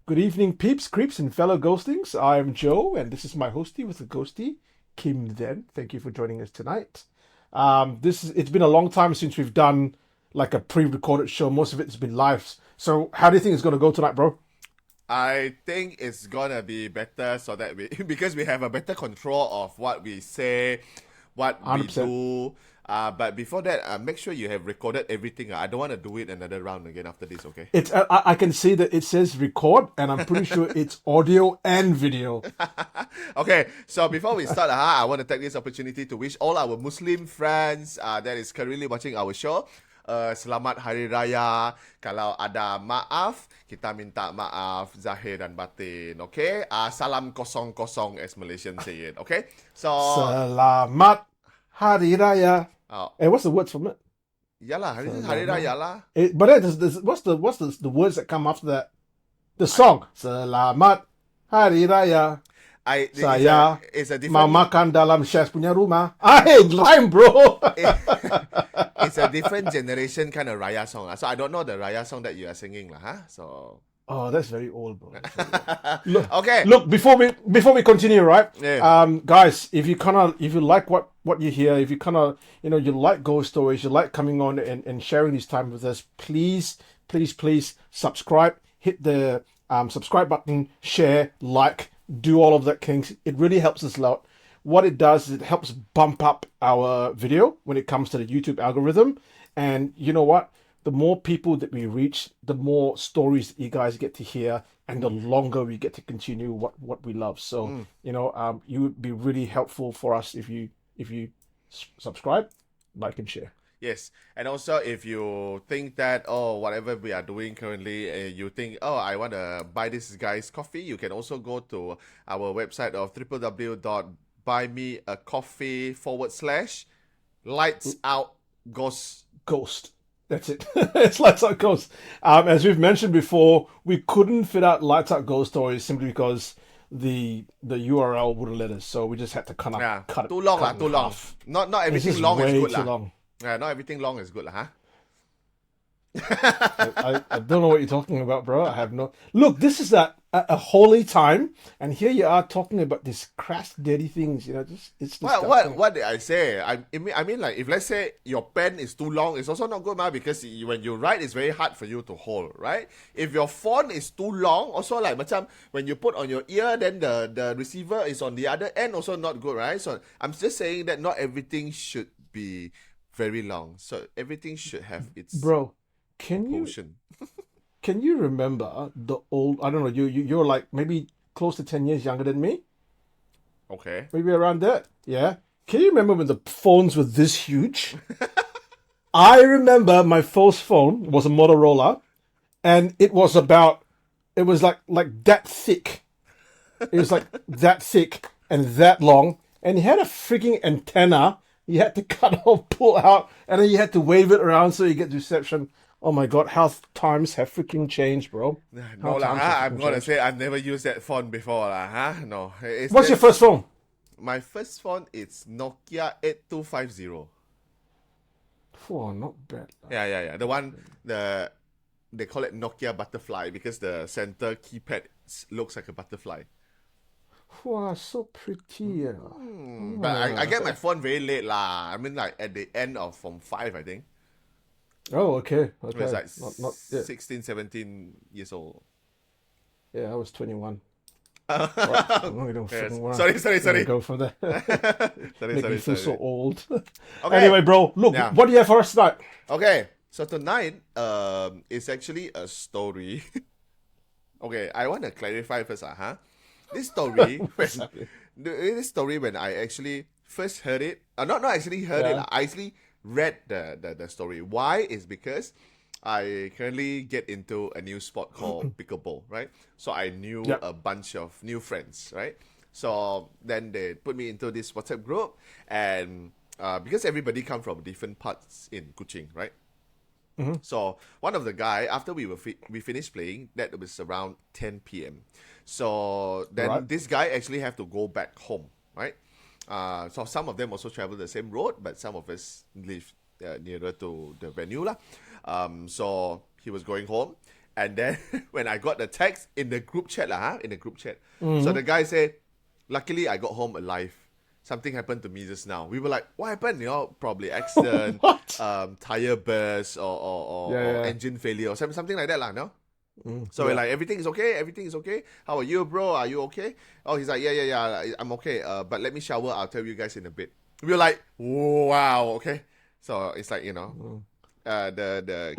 Good evening, peeps, creeps, and fellow ghostings. I'm Joe, and this is my hostie with the ghostie, Kim Den. Thank you for joining us tonight. It's been a long time since we've done like a pre-recorded show. Most of it's been live. So how do you think it's gonna go tonight, bro? I think it's gonna be better so that we because we have a better control of what we say, what we 100%. do. But before that, make sure you have recorded everything. I don't want to do it another round again after this. Okay. It's I can see that it says record, and I'm pretty sure it's audio and video. Okay. So before we start, I want to take this opportunity to wish all our Muslim friends that is currently watching our show. Selamat Hari Raya. Kalau ada maaf, kita minta maaf zahir dan batin. Okay? Salam kosong kosong as Malaysians say it. Okay? So, Selamat Hari Raya. uh, Hey, what's the words from it? yalah, Hari Selamat. Raya lah. What's the words that come after that? The song. Selamat Hari Raya. Saya It's a mau different makan dalam chef punya rumah. Hey, rhyme, bro. it's a different generation kind of Raya song lah. So I don't know the Raya song that you are singing lah, huh? So Oh, that's very old, bro. That's very old. Look, okay. look. Before we continue, right? Yeah. Guys, if you like what you hear, if you you like ghost stories, you like coming on and sharing this time with us, please, please, please subscribe. Hit the subscribe button, share, like, do all of that, Kings. It really helps us a lot. What it does is it helps bump up our video when it comes to the YouTube algorithm. And you know what? The more people that we reach, the more stories that you guys get to hear, and the longer we get to continue what we love. So, you would be really helpful for us if you subscribe, like, and share. Yes, and also if you think that whatever we are doing currently, you think I want to buy this guy's coffee, you can also go to our website of www.buymeacoffee/lights out ghost. Ghost. That's it. It's Lights Out Ghost. As we've mentioned before, we couldn't fit out Lights Out Ghost stories simply because the URL wouldn't let us. So we just had to kind of Yeah, cut it. too long lah, cut it too in long. half. Not It's everything just long is way good too lah. long. Yeah, not everything long is good lah, huh? I don't know what you're talking about, bro. I have no. Look, this is a holy time, and here you are talking about these crass, dirty things. It's disgusting. What did I say? I mean like if let's say your pen is too long, it's also not good, ma, because when you write, it's very hard for you to hold, right? If your font is too long, also like macam when you put on your ear, then the receiver is on the other end, also not good, right? So I'm just saying that not everything should be very long. So everything should have its Bro, can you portion. can you remember the old? I don't know. You're like maybe close to 10 years younger than me. Okay. Maybe around that. Yeah. Can you remember when the phones were this huge? I remember my first phone was a Motorola, and it was like that thick. It was like that thick and that long, and it had a freaking antenna. You had to cut or pull out, and then you had to wave it around so you get reception. Oh my god, how times have freaking changed, bro. How No lah, times have I'm freaking gonna changed. say I've never used that phone before lah, huh? No, it's What's your that first phone? my first phone is Nokia 8250. Oh, not bad. Yeah. The one they call it Nokia Butterfly because the center keypad looks like a butterfly. Wow, so pretty. But I get my phone very late lah. I mean like at the end of Form 5, I think. Oh, okay, It was okay. like Not yeah. 16, 17 years old. Yeah, I was 21. Right, I'm not gonna Yes. freaking wanna Sorry. go for that. Make me feel so Sorry. old. Okay. Anyway, bro, look, Yeah. what do you have for us tonight? Okay. So tonight, is actually a story. Okay, I want to clarify first, huh? This story, Sorry. this story when I actually first heard it, not actually heard it, Yeah. I actually read the story. Why is because I currently get into a new sport called pickleball, right? So I knew Yeah. a bunch of new friends, right? So then they put me into this WhatsApp group, and because everybody come from different parts in Kuching, right? So one of the guy after we finished playing, that was around 10 p.m. So then Right. this guy actually have to go back home, right? So some of them also travel the same road, but some of us live nearer to the venue lah. So he was going home, And then when I got the text in the group chat, so the guy said, luckily I got home alive. Something happened to me just now. We were like, what happened? Probably accident, tire burst, or engine failure, or something like that, no? So we're like, everything is okay. How are you, bro? Are you okay? Oh, he's like, yeah, I'm okay. But let me shower. I'll tell you guys in a bit. We were like, wow, okay. So it's like, the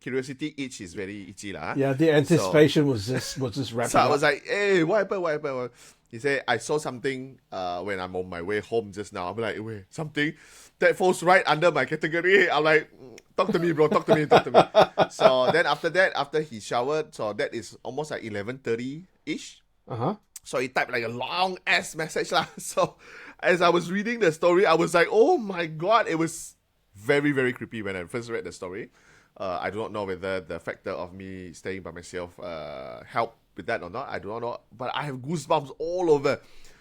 curiosity itch is very itchy, lah. Yeah, the anticipation was just rapid. So I was like, hey, what happened? He said, I saw something when I'm on my way home just now. I'm like, wait, something that falls right under my category. I'm like, talk to me, bro. Talk to me. So then after he showered, so that is almost like 11:30-ish. So he typed like a long ass message lah. So as I was reading the story, I was like, oh my God, it was very, very creepy when I first read the story. I do not know whether the factor of me staying by myself helped with that or not. I do not know, but I have goosebumps all over.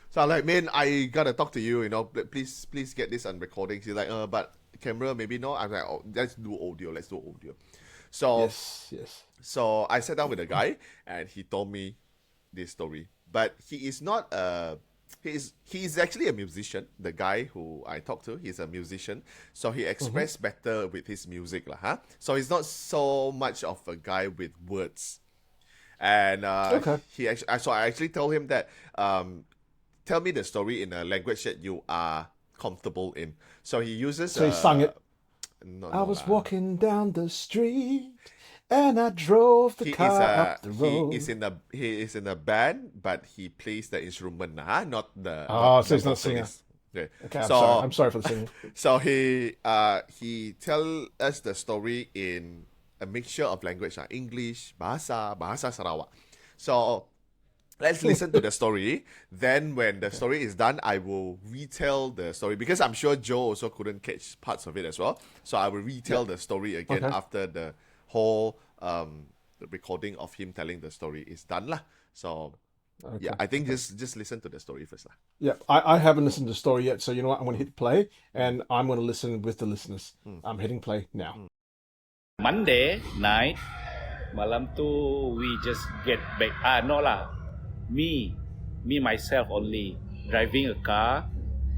So I'm like, man, I gotta talk to you. Please get this on recording. He's like, but camera maybe no. I'm like, oh, let's do audio. So yes. So I sat down with a guy and he told me this story. But he is not he is actually a musician. The guy who I talked to, he's a musician. So he expressed better with his music lah. So he's not so much of a guy with words. And so I actually told him that tell me the story in a language that you are comfortable in. So he uses. So he sung it. I was walking down the street and I drove the car up the road. He is in a band, but he plays the instrument, not the. So he's not singer. Okay. I'm sorry for the singing. So he tell us the story in a mixture of language, English, bahasa Sarawak. So let's listen to the story. Then when the story is done, I will retell the story because I'm sure Joe also couldn't catch parts of it as well. So I will retell the story again after the whole the recording of him telling the story is done lah. So I think just listen to the story first lah. Yeah, I haven't listened to the story yet. So you know what? I'm going to hit play and I'm going to listen with the listeners. I'm hitting play now. Monday night, malam tu we just get back. No lah. Me myself only driving a car,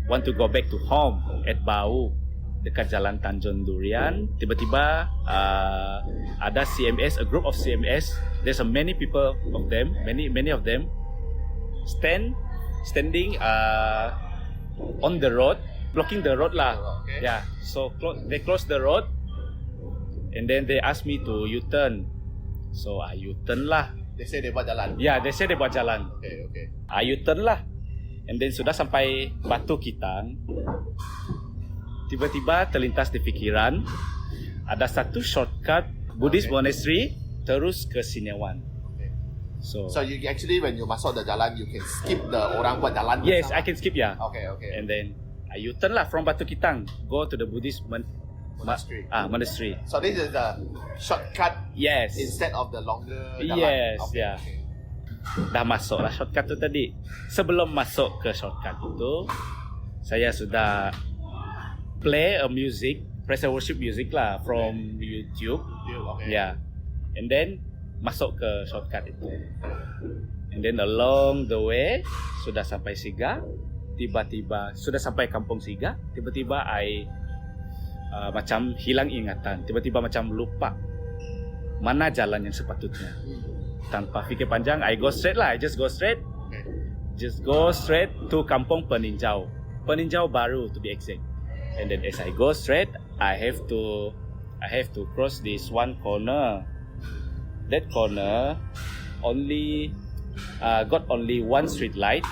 want to go back to home at Bau dekat Jalan Tanjung Durian. Tiba-tiba ada CMS, a group of CMS. There's many people of them, many of them standing on the road, blocking the road lah. Okay. Yeah, so they close the road and then they ask me to U-turn. So I U-turn lah. They say they buat jalan. Yeah, they say they buat jalan. Okay. U-turn lah. And then sudah sampai Batu Kitang. Tiba-tiba terlintas di fikiran ada satu shortcut Buddhist monastery terus ke Sinewan. Okay. So you actually when you masuk the jalan, you can skip the orang buat jalan. yes, I can skip ya. Okay. And then I U-turn lah from Batu Kitang, go to the Buddhist monastery. Monastery. So this is the shortcut. Yes. Instead of the longer jalan. Yes, okay, yeah. Okay. Dah masuk lah shortcut tu tadi. Sebelum masuk ke shortcut itu, saya sudah play a music, praise and worship music lah from YouTube. Okay. Yeah. And then masuk ke shortcut itu. And then along the way sudah sampai Siga, tiba-tiba sudah sampai Kampung Siga, tiba-tiba I macam hilang ingatan, tiba-tiba macam lupa mana jalan yang sepatutnya. Tanpa fikir panjang, I go straight lah. I just go straight. Okay. Just go straight to Kampung Peninjau Baru to be exact. And then as I go straight, I have to cross this one corner. That corner only got only one street light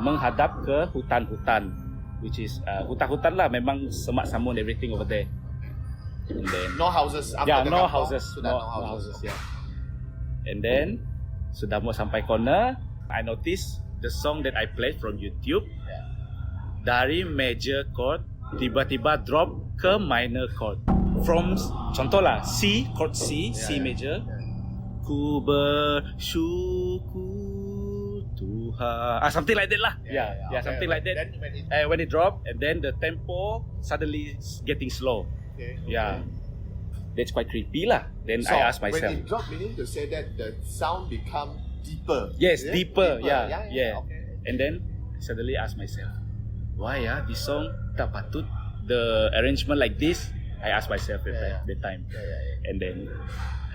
menghadap ke hutan-hutan, which is hutan-hutan lah, memang semak samun everything over there. And then No houses. no houses. No houses. Yeah. And then sudah mau sampai corner, I notice the song that I played from YouTube. Dari major chord tiba-tiba drop ke minor chord. From contoh lah C, chord C, C major. Ku bersyukur Tuhan. Something like that lah. Yeah, something like that. Then when it drop, and then the tempo suddenly getting slow. Okay. Yeah. that's quite creepy lah. Then So I asked when myself. it dropped, meaning to say that the sound become deeper. Yes, Is it? deeper. Yeah. Okay. And then suddenly I asked myself, why this song tak patut the arrangement like this? I asked myself at that time. Yeah. And then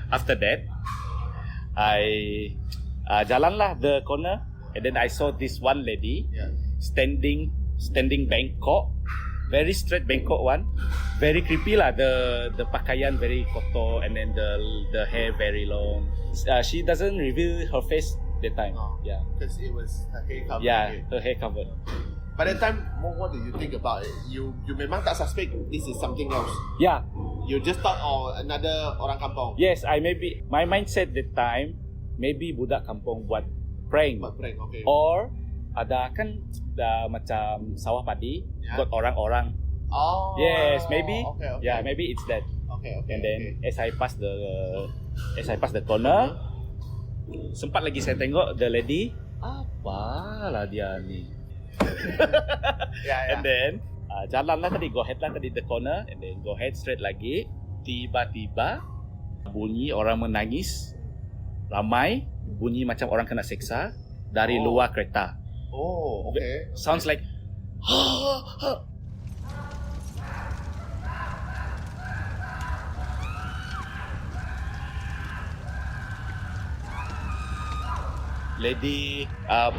after that, I jalan lah the corner, and then I saw this one lady standing bangkok, very straight bangkok one, very creepy lah. The pakaian very kotor, and then the hair very long. She doesn't reveal her face that time. Yeah. Because it was her hair covered. Yeah, her hair covered. By that time, what do you think about it? You memang tak suspect this is something else. Yeah. You just thought, another orang kampung. Yes, my mindset that time, maybe budak kampung buat prank. Buat prank, okay. Or ada kan macam sawah padi, got orang-orang. Oh. Yes, maybe. Okay. Yeah, maybe it's that. Okay. And then as I pass the corner, sempat lagi saya tengok the lady, apalah dia ni. Yeah. And then jalan lah tadi, go ahead lah tadi the corner, and then go ahead straight lagi. Tiba-tiba bunyi orang menangis, ramai, bunyi macam orang kena seksa dari luar kereta. Oh, okay. Sounds like lady,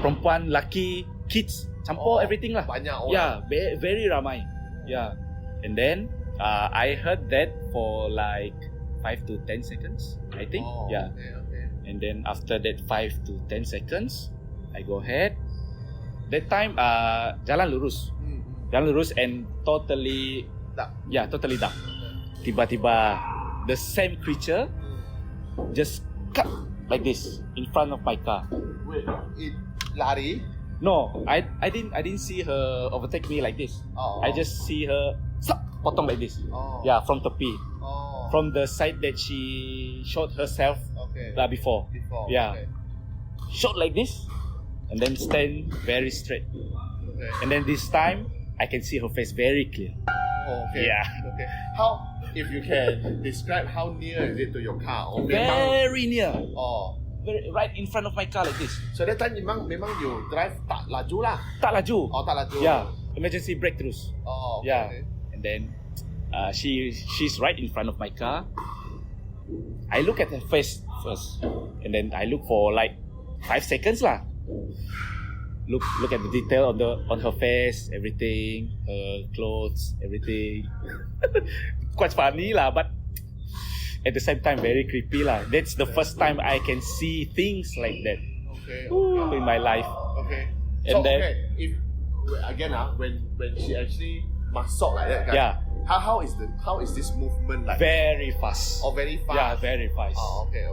perempuan, laki, kids, campur everything lah. Banyak orang. Yeah, very ramai. Yeah. And then I heard that for like 5 to 10 seconds, I think. Yeah. Okay. And then after that 5 to 10 seconds, I go ahead. That time jalan lurus. Jalan lurus and totally dark. Yeah, totally dark. Tiba-tiba the same creature just cut like this in front of my car. Wait, it lari? No, I didn't see her overtake me like this. I just see her potong like this. Yeah, from tepi. From the side that she shot herself before. Yeah. Okay. Shot like this and then stand very straight. Okay. And then this time I can see her face very clear. Okay. Yeah. Okay. How, if you can describe how near is it to your car? Or Very near. Oh. Right in front of my car like this. So that time memang you drive tak laju lah. Tak laju. Oh, tak laju. Yeah. Emergency breakthroughs. Oh, okay. Yeah. And then she's right in front of my car. I look at her face first, and then I look for like 5 seconds lah. Look at the detail on her face, everything, her clothes, everything. Quite funny lah, but at the same time very creepy lah. That's the first time I can see things like that in my life. Okay. And so then, if again when she actually masuk like that, kan? Yeah. How is this movement like? Very fast. Oh, very fast. Yeah, very fast. Oh, okay.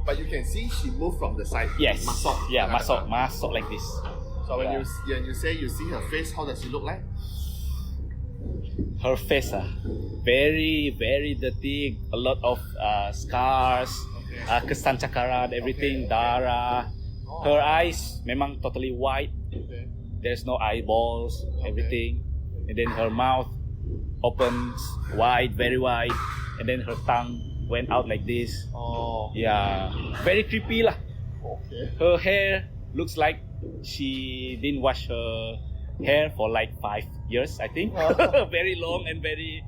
But you can see she moved from the side. Yes. Masuk. Yeah, masuk like this. So when you say you see her face, how does she look like? Her face very dirty, a lot of scars, kesan cakaran, everything, darah. Her eyes memang totally white. Okay. There's no eyeballs, everything. And then her mouth opens wide, very wide, and then her tongue went out like this. Oh. Yeah, very creepy lah. Okay. Her hair looks like she didn't wash her hair for like 5 years, I think. Very long and very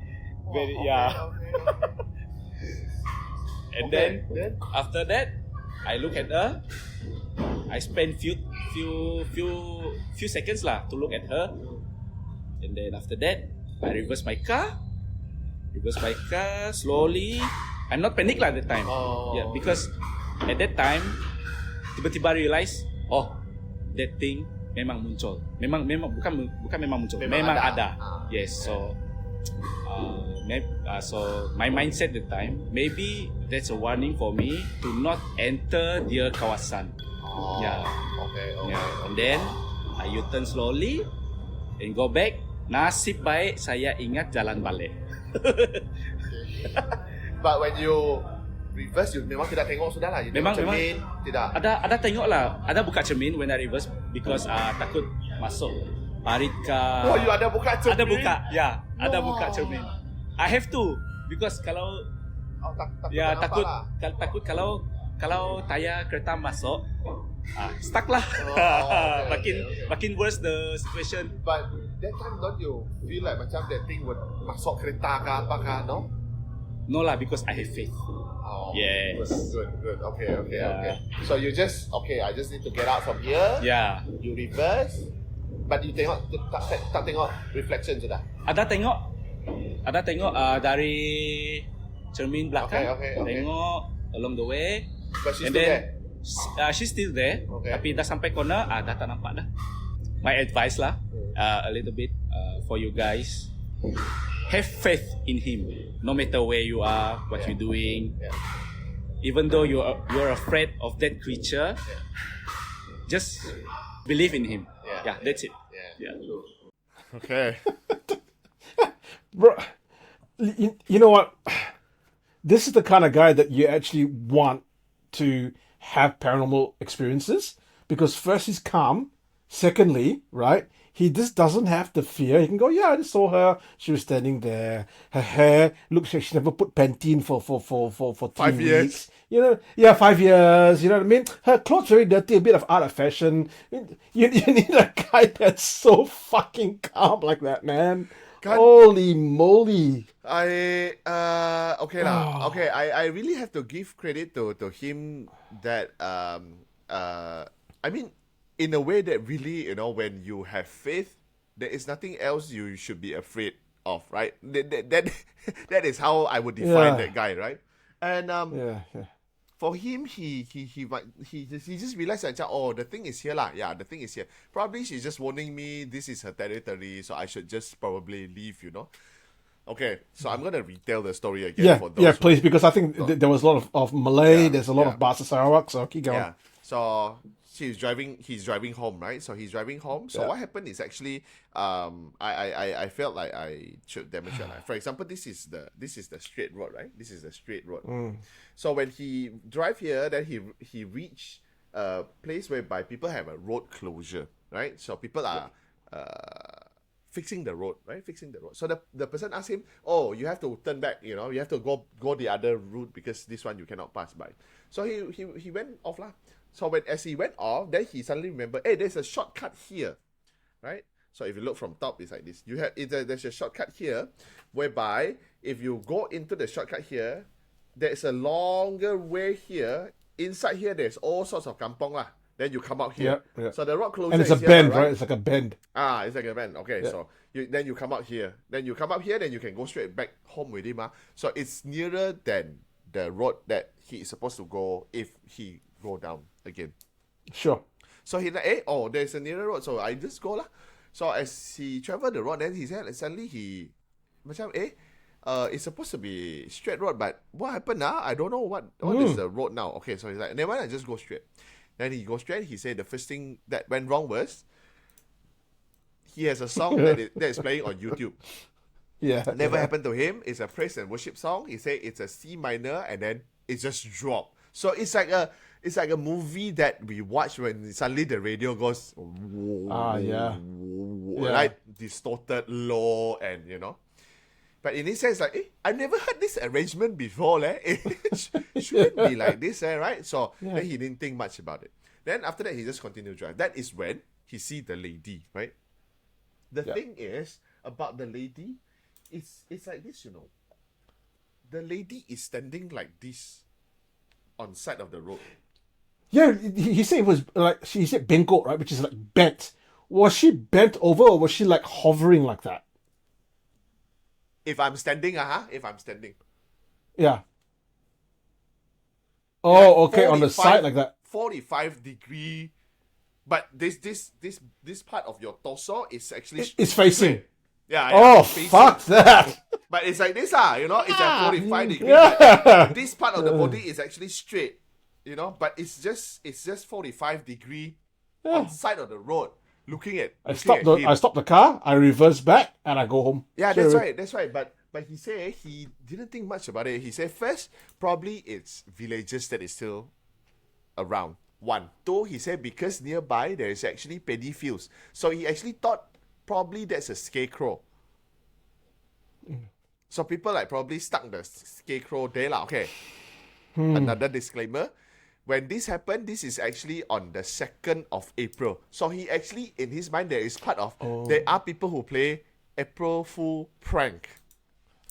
yeah. Okay. And then after that, I look at her. I spend few seconds lah to look at her. And then after that, I reverse my car slowly. I'm not panic lah that time. Yeah, because at that time tiba-tiba realize, that thing memang muncul. Memang bukan memang muncul. Memang ada. Yes, so so my mindset that time, maybe that's a warning for me to not enter their kawasan. Yeah. Okay. Yeah. And then I U-turn slowly and go back. Nasib baik saya ingat jalan balik. But when you reverse, you memang tidak tengok sudah lah. You Memang cermin, tidak. Ada tengok lah. Ada buka cermin when I reverse because takut masuk parit kah. Oh, you ada buka cermin? Ada buka, ya. Ada buka cermin. I have to because kalau takut Ya kenapa takut lah. takut kalau tayar kereta masuk, stuck lah. Okay. makin worse the situation. But that time don't you feel like macam that thing would masuk kereta ke apa ke, no? No lah, because I have faith. Oh, Yes. Good. Okay. Yeah. So you just, I just need to get out from here. Ya, You reverse. But you tak tengok reflection sudah. ada tengok dari cermin belakang. Okay. Tengok along the way. But she's And still then there. she's still there. Okay. Tapi dah sampai corner, dah tak nampak dah. My advice lah, a little bit for you guys. Have faith in him, no matter where you are, what you're doing. Yeah. Even though you're afraid of that creature, just believe in him. Yeah. That's it. Yeah. Yeah. Okay. Bro, you know what? This is the kind of guy that you actually want to have paranormal experiences, because first he's calm, secondly, right, he just doesn't have the fear. He can go, yeah, I just saw her. She was standing there. Her hair looks like she never put Pantene for 5 3 years. weeks. You know, yeah, 5 years. You know what I mean? Her clothes very dirty, a bit of out of fashion. You need a guy that's so fucking calm like that, man. Holy moly! Okay lah. Okay, I really have to give credit to him that I mean, in a way that really, when you have faith, there is nothing else you should be afraid of, right? That is how I would define that guy, right? And Yeah. for him, he just realized that, the thing is here lah. Yeah, the thing is here. Probably she's just warning me this is her territory, so I should just probably leave, Okay, so I'm gonna retell the story again for those. Yeah, please, because I think there was a lot of Malay. There's a lot of Bahasa Sarawak, so keep going. Yeah. So he's driving home, right? So he's driving home. So what happened is actually, I felt like I should demonstrate. Like, for example, this is the straight road, right? This is the straight road. So when he drive here, then he reached a place whereby people have a road closure, right? So people are fixing the road, right? Fixing the road. So the person asked him, you have to turn back, you have to go the other route because this one you cannot pass by. So he went off lah. So as he went off, then he suddenly remembered, hey, there's a shortcut here, right? So if you look from top, it's like this. There's a shortcut here, whereby if you go into the shortcut here, there's a longer way here. Inside here, there's all sorts of kampong lah. Then you come out here. Yeah. So the road closure And it's a is bend, here, right? It's like a bend. It's like a bend. Okay, so then you come out here. Then you come up here, then you can go straight back home with him. So it's nearer than the road that he is supposed to go if he go down again. Sure. So he's like, there's a nearer road, so I just go lah. So as he traveled the road, then he said suddenly it's supposed to be straight road, but what happened now? I don't know what is the road now. Okay, so he's like, never mind, I just go straight. Then he goes straight. He said the first thing that went wrong was he has a song that is playing on YouTube. Yeah. Never happened to him. It's a praise and worship song. He said it's a C minor and then it just dropped. So it's like a movie that we watch when suddenly the radio goes right, distorted, low, and But in this sense, like, I've never heard this arrangement before, It shouldn't be like this, right? So then he didn't think much about it. Then after that, he just continued to drive. That is when he see the lady, right? The thing is about the lady, it's like this, The lady is standing like this on side of the road. Yeah, he said it was like, he said bengkok, right? Which is like bent. Was she bent over or was she like hovering like that? If I'm standing, if I'm standing. Yeah. Oh, okay, on the 45 side like that. 45-degree. But this part of your torso is actually It's facing. Yeah. Oh, it's facing. fuck that. But it's like this, It's at 45 degrees. Yeah. But this part of the body is actually straight, But it's just 45 degree on side of the road, looking at. I stop the car, I reverse back, and I go home. Yeah, Straight that's right. But he said he didn't think much about it. He said first, probably it's villagers that is still around. 1. 2, he said because nearby there is actually paddy fields. So he actually thought probably that's a scarecrow. So people like probably stuck the scarecrow there lah. Okay. Another disclaimer. When this happened, this is actually on the 2nd of April. So he actually, in his mind, there is part of, there are people who play April Fool prank.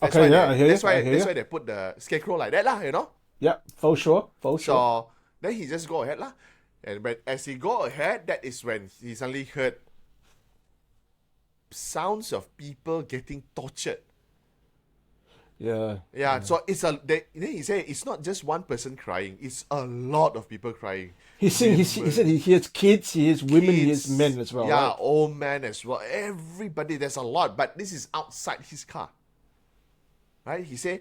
That's Okay, why yeah, I hear you. that's why I hear you. they put the scarecrow like that lah, you know? Yeah, for sure. So then he just go ahead lah. And when, as he go ahead, that is when he suddenly heard sounds of people getting tortured. Yeah. Yeah, so it's then he said it's not just one person crying, it's a lot of people crying. He said he hears kids, he hears women, he hears Kids, men as well. Yeah, Right? old men as well. Everybody, there's a lot, but this is outside his car. Right? He said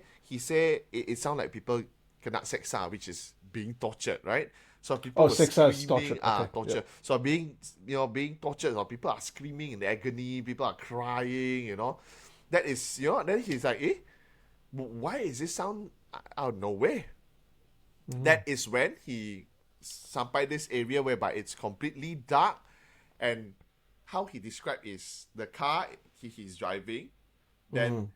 it sounds like people kena seksa, which is being tortured, right? So people were seksa is screaming, torture. Okay, torture. yeah. So being tortured, or people are screaming in agony, people are crying, you know. That is, then he's like, why is this sound out of nowhere? That is when he sampai this area whereby it's completely dark, and how he described is the car he's driving. Then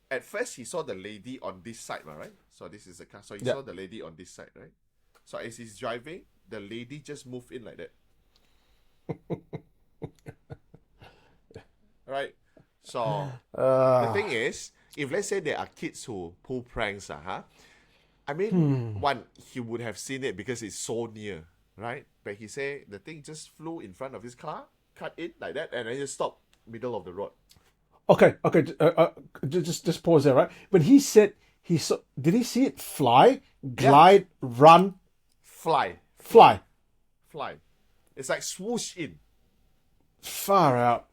at first he saw the lady on this side, right? So this is the car. So he saw the lady on this side, right? So as he's driving, the lady just moved in like that. Right? So the thing is, if let's say there are kids who pull pranks, I mean, one, he would have seen it because it's so near, right? But he said the thing just flew in front of his car, cut it like that, and then just stopped middle of the road. Okay. Just pause there, right? When he said he saw, did he see it fly, glide, run, Fly. It's like swoosh in. far out?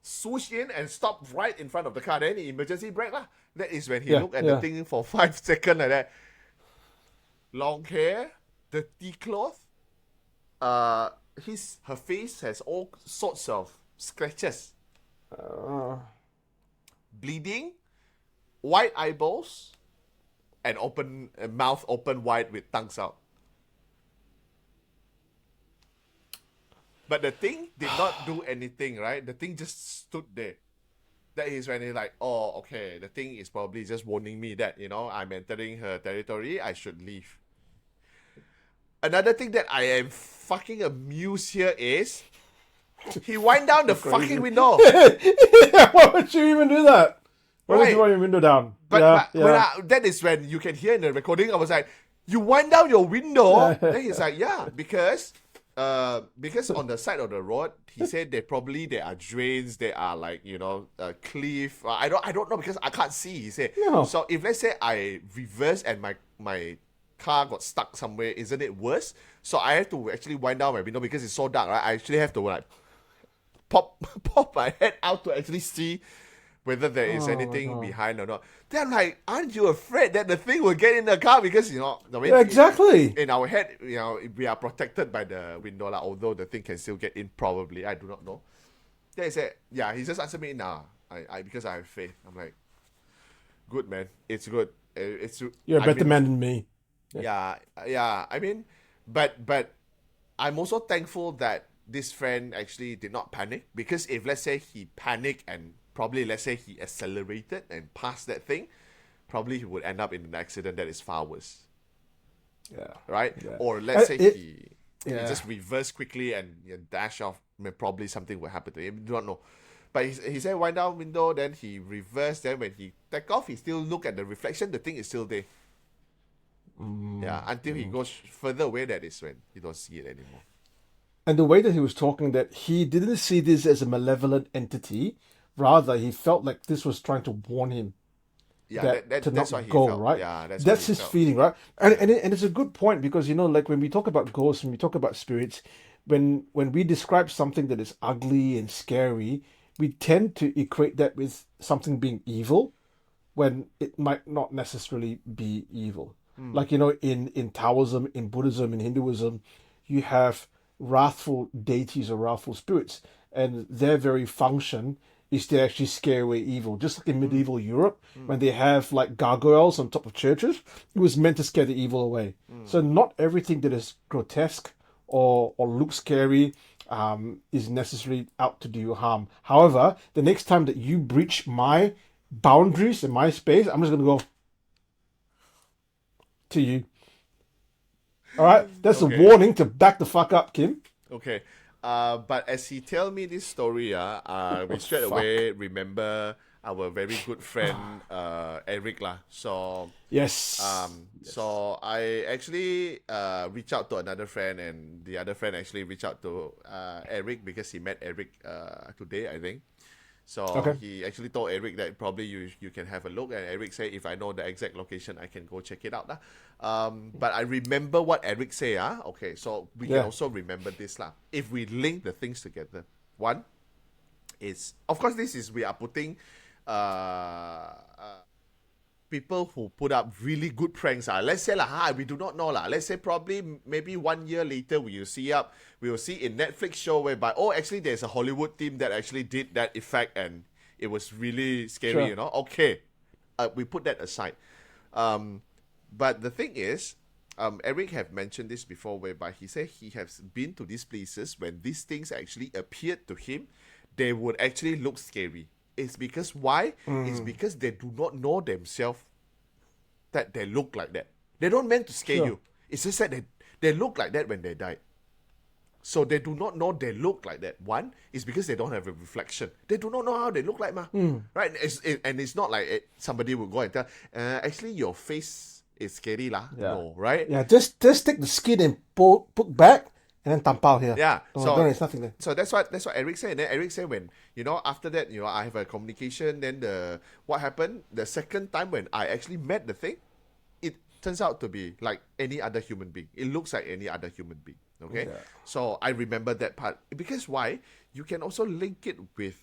Swoosh in and stop right in front of the car. Then he emergency brake lah. That is when he Yeah, looked at yeah. the thing for 5 seconds like that. Long hair, dirty cloth. Her face has all sorts of scratches. Bleeding, white eyeballs, and mouth open wide with tongues out. But the thing did not do anything, right? The thing just stood there. That is when he's like, oh, okay, the thing is probably just warning me that, I'm entering her territory, I should leave. Another thing that I am fucking amused here is, he wind down the fucking window. Why would you even do that? Why would you roll your window down? But that is when you can hear in the recording, I was like, you wind down your window? Then he's like, yeah, because on the side of the road, he said there are drains, there are like, a cliff. I don't know because I can't see, he said. No. So if let's say I reverse and my car got stuck somewhere, isn't it worse? So I have to actually wind down my window because it's so dark, right? I actually have to like pop my head out to actually see whether there is anything behind or not. Then I'm like, aren't you afraid that the thing will get in the car? Because, the way exactly. in our head, we are protected by the window, although the thing can still get in probably. I do not know. Then he said, yeah, he just answered me, nah, because I have faith. I'm like, good, man. It's good. You're a better man than me. Yeah. I mean, but I'm also thankful that this friend actually did not panic, because if let's say he panicked and probably let's say he accelerated and passed that thing, probably he would end up in an accident that is far worse. Yeah. Right? Yeah. Or let's say he Yeah. just reversed quickly and dash off. Probably something will happen to him. Do not know. But he said wind down window, then he reversed. Then when he take off, he still look at the reflection. The thing is still there. Yeah, until he goes further away, that is when you don't see it anymore. And the way that he was talking, that he didn't see this as a malevolent entity, rather he felt like this was trying to warn him. Yeah, to that's not what he go, felt. right? Yeah, that's that's what he his felt. feeling, right? And it's a good point, because like when we talk about ghosts, when we talk about spirits, when we describe something that is ugly and scary, we tend to equate that with something being evil, when it might not necessarily be evil. Like, in Taoism, in Buddhism, in Hinduism, you have wrathful deities or wrathful spirits, and their very function is to actually scare away evil. Just like in medieval Europe, when they have like gargoyles on top of churches, it was meant to scare the evil away. So not everything that is grotesque or looks scary is necessarily out to do you harm. However, the next time that you breach my boundaries in my space, I'm just gonna go to you. All right, that's a Okay. warning to back the fuck up, Kim. Okay. But as he tell me this story, we straight Fuck. away remember our very good friend Eric lah. So Yes. so I actually reached out to another friend, and the other friend actually reached out to Eric because he met Eric today, I think. So Okay. he actually told Eric that probably you can have a look, and Eric said if I know the exact location, I can go check it out lah. But I remember what Eric say. Okay, so we Yeah. can also remember this lah. If we link the things together, one is of course this is we are putting people who put up really good pranks. Let's say we do not know. Let's say probably maybe 1 year later we will see in Netflix show whereby, actually there's a Hollywood team that actually did that effect and it was really scary, Sure. you know. Okay. We put that aside. But the thing is, Eric have mentioned this before whereby he said he has been to these places when these things actually appeared to him, they would actually look scary. It's because why? It's because they do not know themselves that they look like that. They don't meant to scare Sure. you. It's just that they look like that when they died. So they do not know they look like that. One is because they don't have a reflection. They do not know how they look like, right? And it's not like somebody will go and tell, actually your face is scary lah. Yeah. No, right? Yeah, just take the skin and put back and then tampao here. Yeah. No, there's nothing there. So that's what Eric said. And then Eric said when, after that, I have a communication, then what happened, the second time when I actually met the thing, it turns out to be like any other human being. It looks like any other human being. Okay? Yeah. So I remember that part. Because why? You can also link it with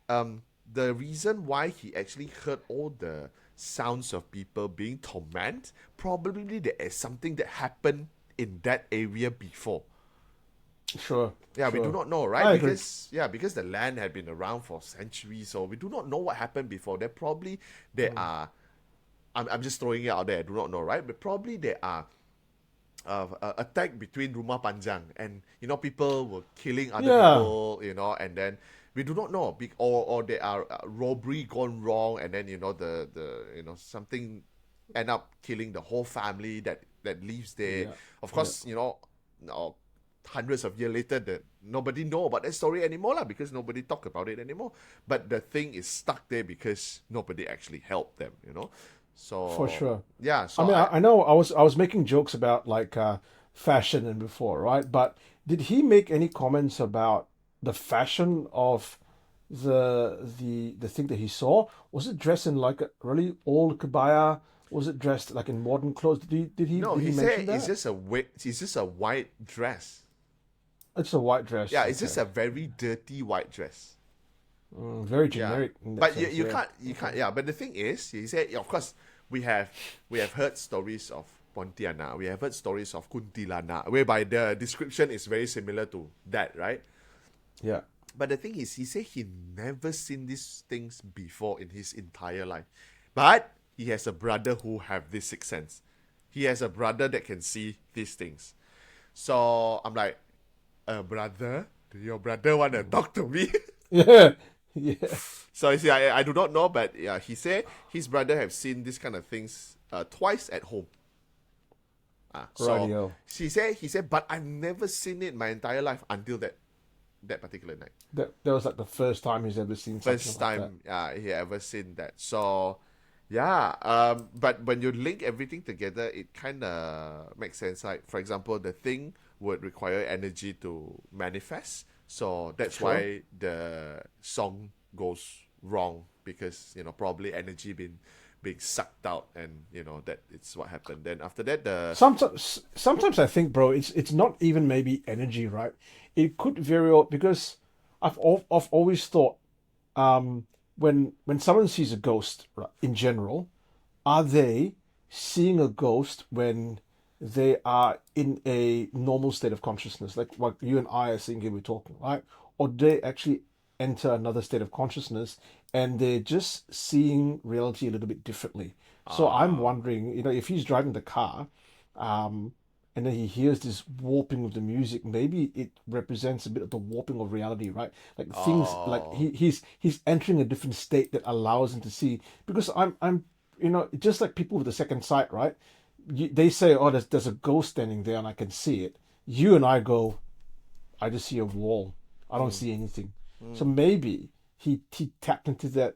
the reason why he actually heard all the sounds of people being tormented. Probably there is something that happened in that area before. Sure. Yeah, we sure. do not know, right? I agree. Because the land had been around for centuries, so we do not know what happened before. There are. I'm just throwing it out there. I do not know, right? But probably there are attack between Rumah Panjang, and people were killing other Yeah. people, and then we do not know, or there are robbery gone wrong, and then the something end up killing the whole family that lives there. Yeah. Of course, hundreds of years later, that nobody know about that story anymore lah, because nobody talk about it anymore. But the thing is stuck there because nobody actually helped them. So For sure. yeah. So I mean, I know I was making jokes about like fashion and before, right? But did he make any comments about the fashion of the thing that he saw? Was it dressed in like a really old kebaya? Was it dressed like in modern clothes? Did he no, did he he said mention that? it's just a white dress. It's a white dress. Yeah, it's okay. just a very dirty white dress. Very Yeah. generic. in that But sense, you yeah. can't. Yeah, but the thing is, he said, of course, we have heard stories of Pontianak. We have heard stories of Kuntilana, whereby the description is very similar to that, right? Yeah. But the thing is, he said he never seen these things before in his entire life. But he has a brother who have this sixth sense. He has a brother that can see these things. So I'm like, brother, do your brother want to talk to me? Yeah. Yeah. So you see, I do not know, but yeah, he said his brother have seen this kind of things twice at home. So Rightio. he said, but I've never seen it my entire life until that particular night. That was like the first time he's ever seen something First like time he ever seen that. So yeah, but when you link everything together, it kind of makes sense. Like, for example, the thing would require energy to manifest. So that's Sure. why the song goes wrong, because probably energy being sucked out, and that it's what happened. Then after that, Sometimes I think, bro, it's not even maybe energy, right? It could very well, because I've always thought, when someone sees a ghost, right, in general, are they seeing a ghost when they are in a normal state of consciousness, like what you and I are seeing here, we're talking, right? Or do they actually enter another state of consciousness and they're just seeing reality a little bit differently? So I'm wondering, if he's driving the car, and then he hears this warping of the music. Maybe it represents a bit of the warping of reality, right? Like things like Oh. he's entering a different state that allows him to see. Because I'm just like people with the second sight, right? They say, oh, there's a ghost standing there and I can see it. You and I go, I just see a wall. I don't see anything. So maybe he tapped into that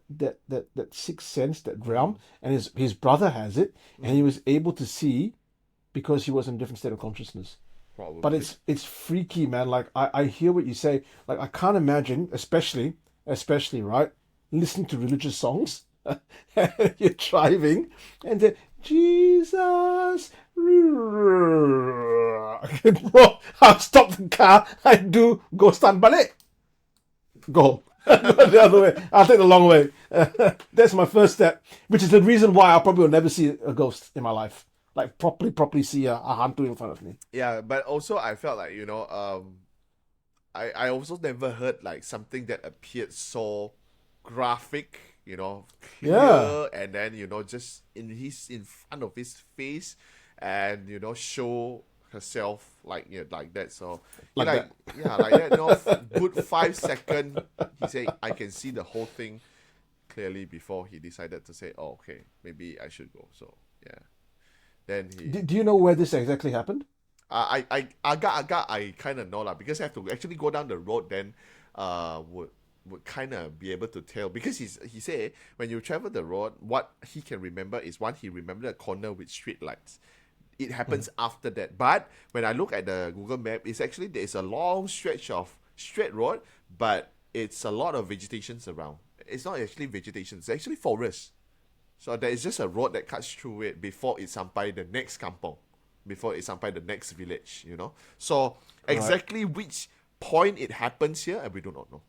sixth sense, that realm, and his brother has it, and he was able to see because he was in a different state of consciousness. But Probably. it's freaky, man. Like I hear what you say. Like I can't imagine, especially right, listening to religious songs. You're driving, and then Jesus. Bro, I'll stop the car. I do go stand balik. Go. The other way. I'll take the long way. That's my first step, which is the reason why I probably will never see a ghost in my life. Like properly see a hantu in front of me. Yeah, but also I felt like, I also never heard like something that appeared so graphic, clear, Yeah. and then, just in front of his face, and, show herself like, like that. So Like like, that. yeah, like that, good 5 second, he said, I can see the whole thing clearly before he decided to say, oh, okay, maybe I should go. So yeah, then he Do you know where this exactly happened? I kind of know lah, because I have to actually go down the road, then would kind of be able to tell, because he said when you travel the road, what he can remember is, one, he remembered a corner with street lights. It happens after that, but when I look at the Google map, it's actually, there's a long stretch of straight road, but it's a lot of vegetations around. It's not actually vegetation, it's actually forest. So there is just a road that cuts through it before it sampai the next kampong, before it sampai the next village, So Right. exactly which point it happens here, we do not know.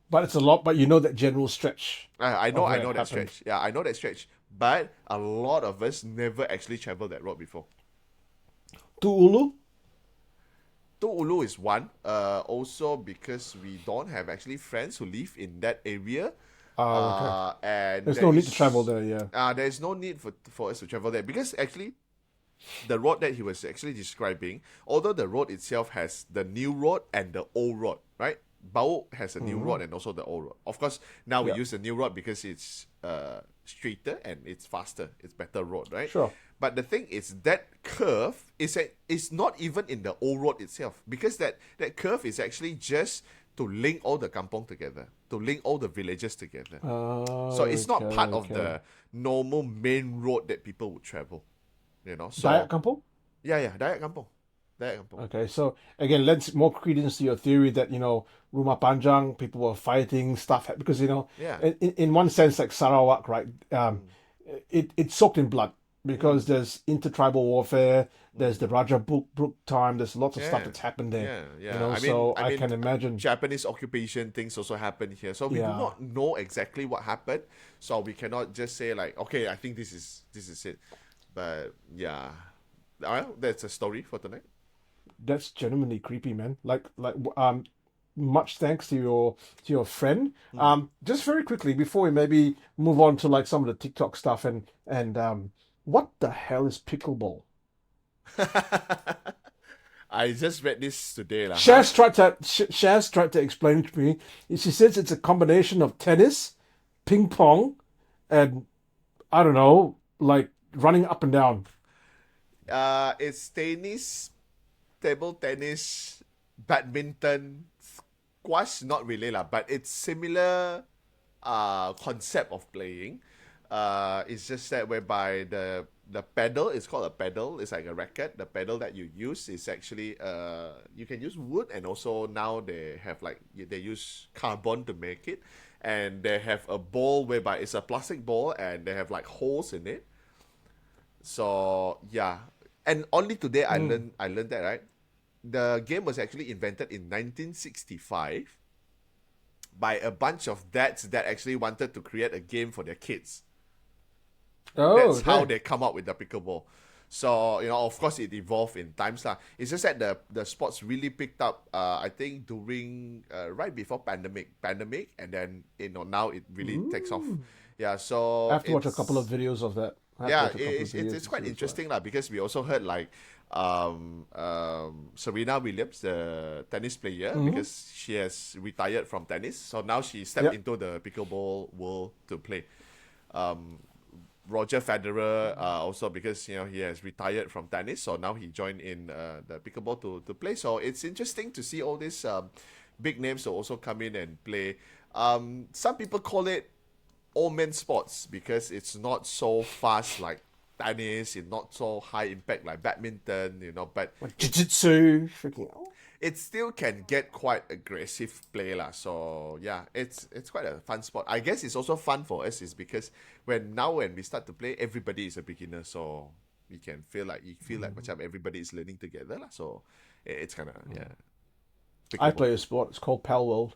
But it's a lot. But you know that general stretch I know of I where know it that happened. stretch. Yeah, I know that stretch. But a lot of us never actually traveled that road before. To Ulu? To Ulu is one. Also because we don't have actually friends who live in that area. Okay. And There's there no need to is travel there. Yeah. there is no need for us to travel there, because actually the road that he was actually describing, although the road itself has the new road and the old road, right? Bau has a new road and also the old road. Of course, now we Yeah. use the new road because it's straighter and it's faster. It's better road, right? Sure. But the thing is, that curve is not even in the old road itself, because that curve is actually just to link all the kampong together, to link all the villages together. So it's not Okay, part of okay. the normal main road that people would travel. So Dayak Kampung? yeah, Dayak Kampung. Dayak Kampung. Okay, so again, let's more credence to your theory that Rumah Panjang, people were fighting stuff because Yeah. in one sense, like Sarawak, right? It's soaked in blood because there's intertribal warfare. There's the Raja Brook time. There's lots of stuff Yeah. that's happened there. Yeah. So I can imagine. Japanese occupation things also happen here. So we do Yeah. not know exactly what happened. So we cannot just say like, okay, I think this is it. But yeah, that's a story for tonight. That's genuinely creepy, man. Much thanks to your friend. Just very quickly before we maybe move on to like some of the TikTok stuff and what the hell is pickleball? I just read this today, lah. Shaz tried to explain it to me. She says it's a combination of tennis, ping pong, and I don't know, like running up and down. It's tennis, table tennis, badminton, squash. Not really lah, but it's similar concept of playing. It's just that whereby the pedal is called a pedal. It's like a racket. The pedal that you use is actually you can use wood, and also now they have like they use carbon to make it, and they have a ball whereby it's a plastic ball and they have like holes in it. So yeah, and only today I learned that, right. The game was actually invented in 1965 by a bunch of dads that actually wanted to create a game for their kids. Oh, That's how okay. they come up with the pickleball. So, of course it evolved in times lah. It's just that the sports really picked up, I think during right before pandemic, and then now it really takes off. Yeah, I so have to watch a couple of videos of that. I have to yeah, watch a couple of it's videos it's to quite see what's what. interesting lah, because we also heard like Serena Williams, the tennis player, because she has retired from tennis. So now she stepped into the pickleball world to play. Roger Federer, also because he has retired from tennis, so now he joined in the pickleball to play. So it's interesting to see all these big names to also come in and play. Some people call it old man sports because it's not so fast like tennis, it's not so high impact like badminton, but Jiu-jitsu, freaking hell. it still can get quite aggressive play lah. So yeah, it's quite a fun sport. I guess it's also fun for us is because when we start to play, everybody is a beginner, so you feel like macam everybody is learning together lah. So it's kind of I play a sport. It's called Pal World.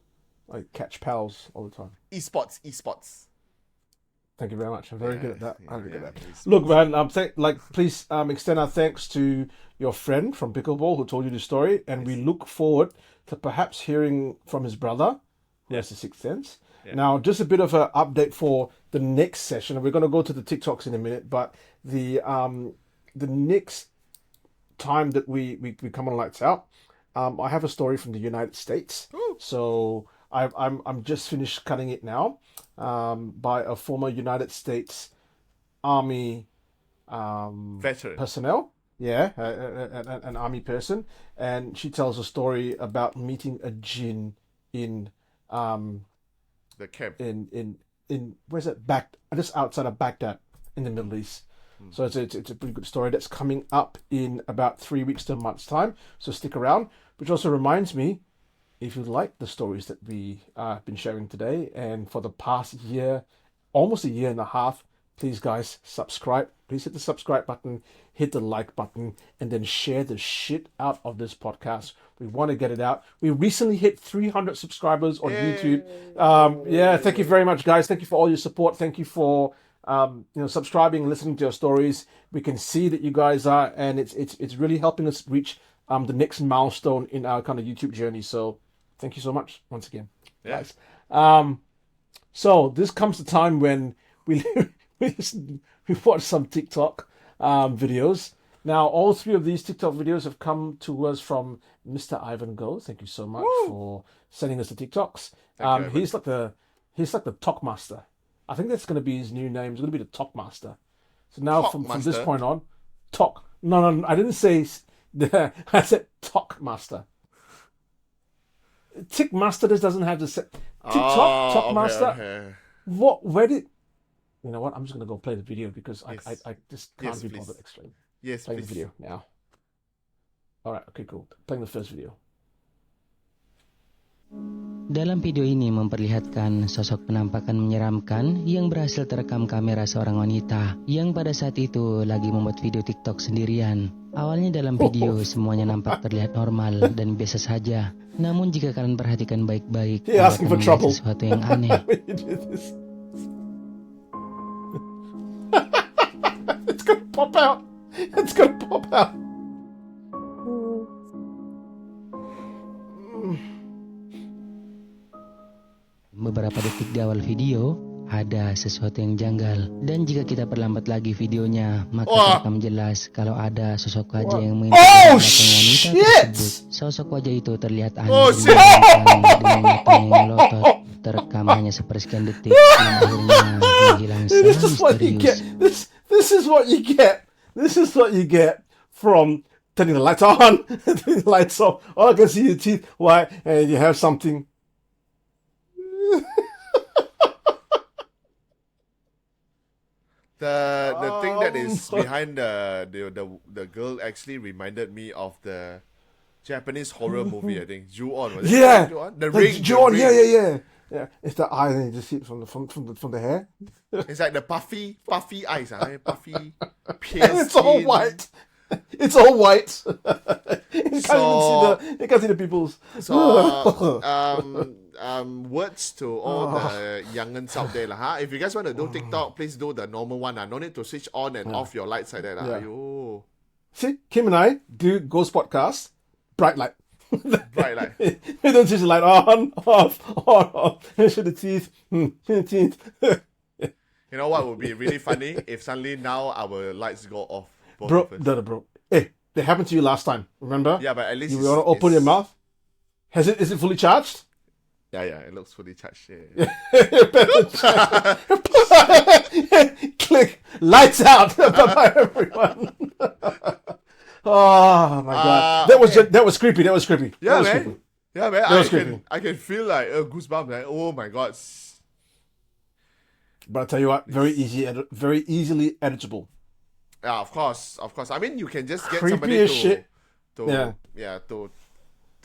I catch pals all the time. Esports. Thank you very much. I'm very good at that. I'm good at that. It's- Look, man, please extend our thanks to your friend from Pickleball who told you the story, and we look forward to perhaps hearing from his brother, who has the sixth sense. Yeah. Now, just a bit of an update for the next session. We're going to go to the TikToks in a minute, but the next time that we come on Lights Out, I have a story from the United States. Ooh. So I'm just finished cutting it now, by a former United States Army Veteran. personnel. Yeah, an army person, and she tells a story about meeting a jinn in The camp. in where's it, just outside of Baghdad in the Middle East. So it's a pretty good story that's coming up in about 3 weeks to a month's time. So stick around. Which also reminds me, if you like the stories that we have been sharing today and for the past year, almost a year and a half, please guys subscribe. Please hit the subscribe button, hit the like button, and then share the shit out of this podcast. We want to get it out. We recently hit 300 subscribers on YouTube. Thank you very much, guys. Thank you for all your support. Thank you for subscribing and listening to our stories. We can see that you guys are, and it's really helping us reach the next milestone in our kind of YouTube journey. So thank you so much once again, guys. So this comes the time when we watch some TikTok videos. Now, all three of these TikTok videos have come to us from Mr. Ivan Go. Thank you so much for sending us the TikToks. Thank you, He's like the Talk Master. I think that's going to be his new name. He's going to be the Talk Master. So now Talk from this Master? point on, Talk. No, I didn't say. I said Talk Master. Tick Master just doesn't have the TikTok Talk Master. Okay. What? Where did? You know what? I'm just gonna go play the video because Yes. I just can't Yes, be please. bothered explaining. Yes, Playing please. the video now. All right. Okay. Cool. Playing the first video. Dalam video ini memperlihatkan sosok penampakan menyeramkan yang berhasil terekam kamera seorang wanita yang pada saat itu lagi membuat video TikTok sendirian. Awalnya dalam video semuanya nampak terlihat normal dan biasa saja. Namun jika kalian perhatikan baik-baik, He asking for akan melihat trouble. sesuatu yang aneh. When you do this. It's gonna pop out. It's gonna pop out. Beberapa detik di awal video, ada sesuatu yang janggal. Dan jika kita perlambat lagi videonya, maka Wah. terekam jelas kalau ada sosok wajah yang Oh, mengintip belakang wanita shit! tersebut. Sosok wajah itu terlihat aneh Oh, dan shit! menyeramkan dengan matanya yang melotot. Terekam hanya sepersekian detik dan akhirnya menghilang secara This is what you get. misterius. This is what you get. This is what you get from turning the lights on, turning the lights off. All I can see is your teeth. Why? And you have something. The thing that is Oh, behind the girl actually reminded me of the Japanese horror movie. I think Ju-on. Was it? Yeah, Ju-on? The like Ring. John. The Yeah, Ring. yeah. It's the eye, and you just see it from the hair. It's like the puffy eyes, puffy, And pierced it's all skin. white. It's all white. You can't So- even see the pupils. So, words to all the youngins out there, lah. Huh? If you guys want to do TikTok, please do the normal one. No need to switch on and off your lights like that. Yeah. Aiyo. See, Kim and I do Ghost Podcast, bright light. Bright light. We don't switch the light on, off. Show the teeth. The teeth. You know what would be really funny if suddenly now our lights go off. Both Bro, of us. bro. Hey, that happened to you last time. Remember? Yeah, but at least You want to open your mouth. Is it fully charged? Yeah, it looks fully charged. Yeah. Click. Lights out. Bye-bye, everyone. Oh my god. That was creepy. That was creepy. Yeah, That was man. creepy. Yeah, man. That was creepy. I can feel like goosebumps. Like, oh my god. But I tell you what, very easily editable. Yeah, of course. I mean, you can just get Creepy somebody as shit. to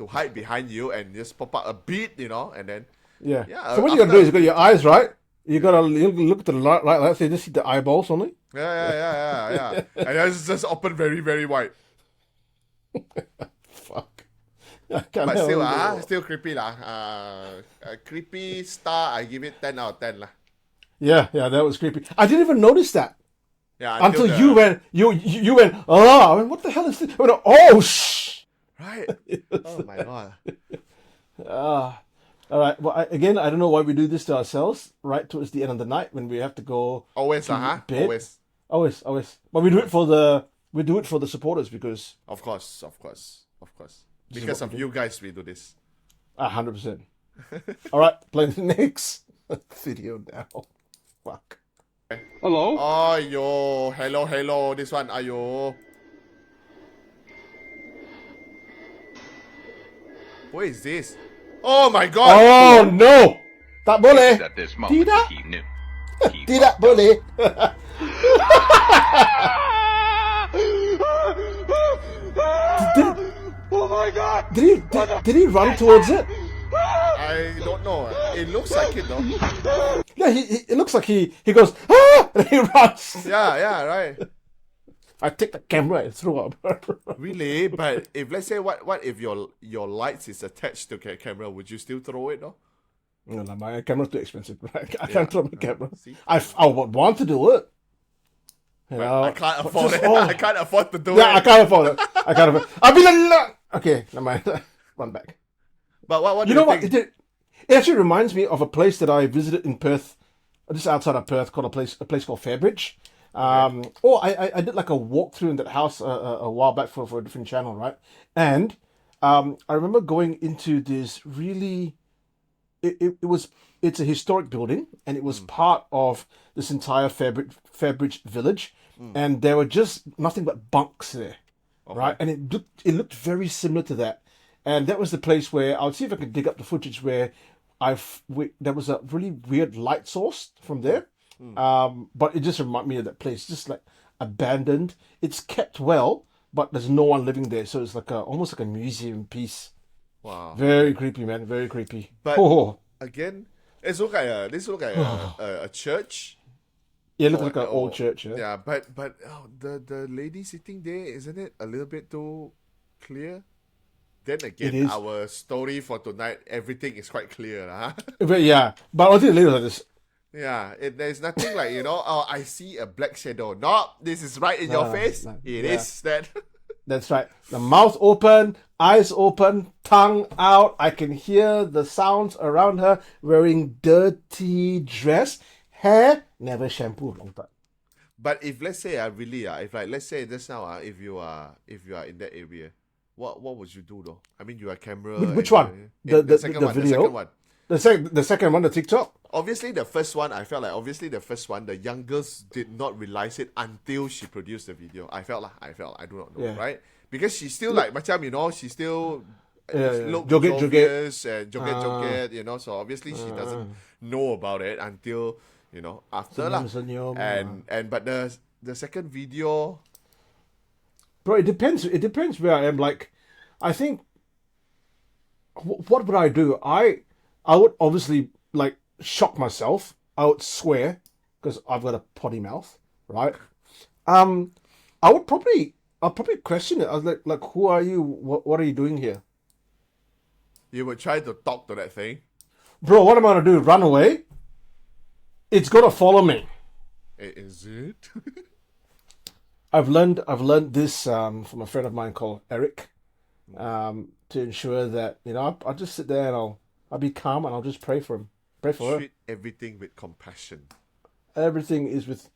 hide behind you and just pop up a beat, and then Yeah. Yeah, So what you gotta do is you got your eyes right. You gotta look to the light like that. So you just see the eyeballs only. yeah. And it's just open very, very wide. Fuck. I can't But handle still, it. still creepy lah. A creepy star, I give it 10 out of 10 lah. Yeah, that was creepy. I didn't even notice that Yeah, until you went. You went. Oh, I mean, what the hell is this? I went, oh, shh. Right. Oh my god. All right. Well, again, I don't know why we do this to ourselves. Right towards the end of the night when we have to go. Always to lah, huh? bed. Always. Always. But we do it for the supporters because Of course. Because of you guys, we do this. 100%. All right, play the next video now. Fuck. Hello? Ayo, hello, this one, ayo. What is this? Oh my god! Oh no! Tak boleh. At this moment, Tidak. he knew. He Tidak fucked up. boleh. Oh my god! Did he run towards it? I don't know. It looks like it though. Yeah, it looks like he goes, ah! And he runs. Yeah, right. I take the camera and throw up. Really? But if let's say what if your lights is attached to the camera, would you still throw it though? No, my camera's too expensive. Right? I can't throw my camera. See? I would want to do it. You know, I can't but afford just- it. oh. I can't afford to do Yeah, I it. can't afford it. I'll be like, okay, never mind. Run back. But what You do know what? think? It actually reminds me of a place that I visited in Perth, just outside of Perth, called a place called Fairbridge. I did like a walkthrough in that house a while back for a different channel, right? And I remember going into this really, it's a historic building, and it was part of this entire Fairbridge village, and there were just nothing but bunks there, right? And it looked very similar to that. And that was the place where I'll see if I can dig up the footage where there was a really weird light source from there. But it just reminded me of that place, just like abandoned. It's kept well, but there's no one living there, so it's like almost like a museum piece. Wow. Very creepy, man. Very creepy. But Oh, again, this look like a church. yeah, it looked like an old church. Yeah. Yeah, but the lady sitting there, isn't it a little bit too clear? Then It again, is. our story for tonight, everything is quite clear, huh? But yeah, but I think later like this. Yeah, there's nothing like, oh, I see a black shadow. No, this is right in your No, face. no, It yeah. is that. That's right. The mouth open, eyes open, tongue out. I can hear the sounds around her wearing dirty dress, hair never shampoo long time. But if let's say if like let's say just now if you are in that area, what would you do though? I mean, you are camera. Which and one? you- The second one. The video? second one. The second one, the TikTok. Obviously, the first one, I felt like the young girls did not realize it until she produced the video. I felt, I do not know, Yeah. right? Because she's still like, macam, she still look Joget, jovious and joget, so obviously she doesn't know about it until, after lah. Senyum. But the second video, Bro, it depends. It depends where I am. Like, I think, what would I do? I would obviously like shock myself. I would swear because I've got a potty mouth, right? I'll probably question it. I was like, who are you? What are you doing here, you would try to talk to that thing. bro? What am I gonna do? Run away? It's gonna follow me. Is it? I've learned this from a friend of mine called Eric, to ensure that I'll just sit there and I'll be calm and I'll just pray for him, for her. Treat everything with compassion. Everything is with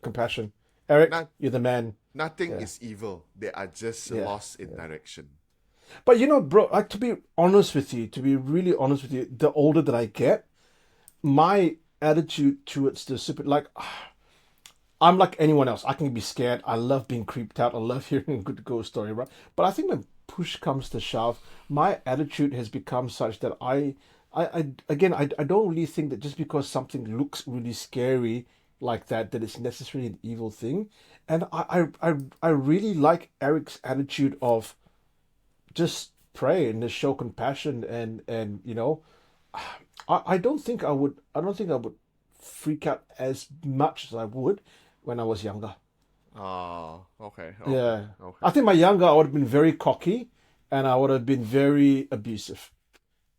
compassion, Eric, Not- you're the man. Nothing is evil. They are just lost in direction. But you know, bro, like, to be honest with you, to be really honest with you, the older that I get, my attitude towards the super, like, I'm like anyone else. I can be scared. I love being creeped out. I love hearing a good ghost story, right? But I think when push comes to shove, my attitude has become such that I don't really think that just because something looks really scary like that, that it's necessarily an evil thing. And I really like Eric's attitude of just pray and just show compassion and you know, I don't think I would freak out as much as I would when I was younger. Oh, okay. Yeah. Okay. I think my younger I would have been very cocky and I would have been very abusive.